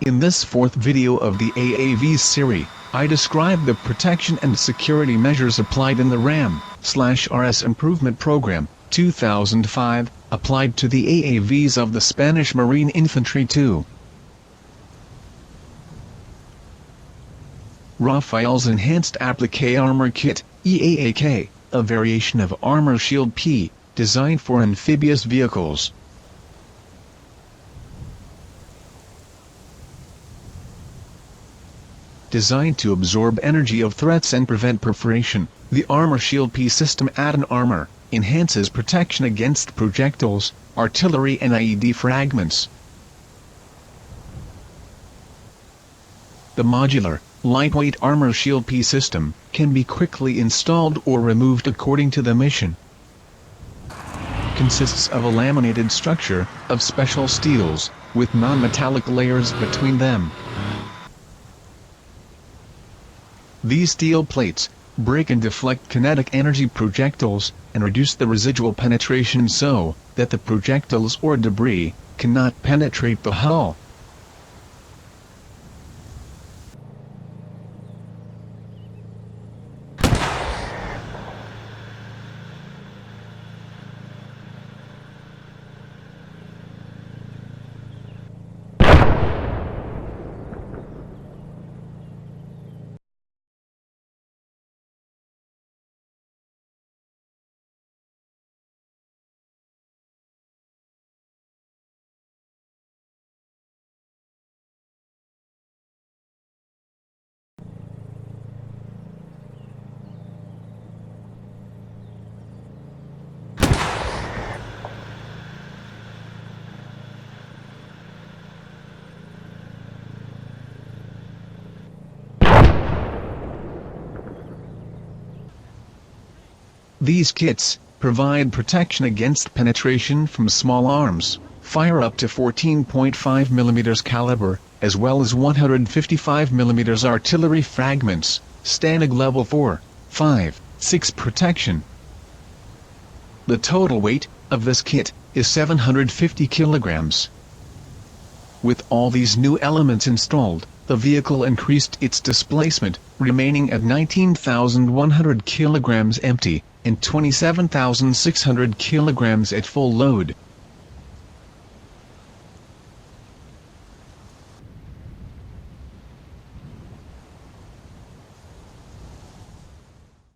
In this fourth video of the AAV series, I describe the protection and security measures applied in the RAM/RS Improvement Program, 2005, applied to the AAVs of the Spanish Marine Infantry II. RAFAEL's Enhanced Applique Armor Kit, EAAK, a variation of Armor Shield P, designed for amphibious vehicles. Designed to absorb energy of threats and prevent perforation, the Armor Shield P system add-on armor enhances protection against projectiles, artillery and IED fragments. The modular, lightweight Armor Shield P system can be quickly installed or removed according to the mission. Consists of a laminated structure of special steels with non-metallic layers between them. These steel plates break and deflect kinetic energy projectiles and reduce the residual penetration so that the projectiles or debris cannot penetrate the hull. These kits provide protection against penetration from small arms, fire up to 14.5 mm caliber, as well as 155 mm artillery fragments, standard level 4, 5, 6 protection. The total weight of this kit is 750 kilograms. With all these new elements installed, the vehicle increased its displacement, remaining at 19,100 kilograms empty, and 27,600 kilograms at full load.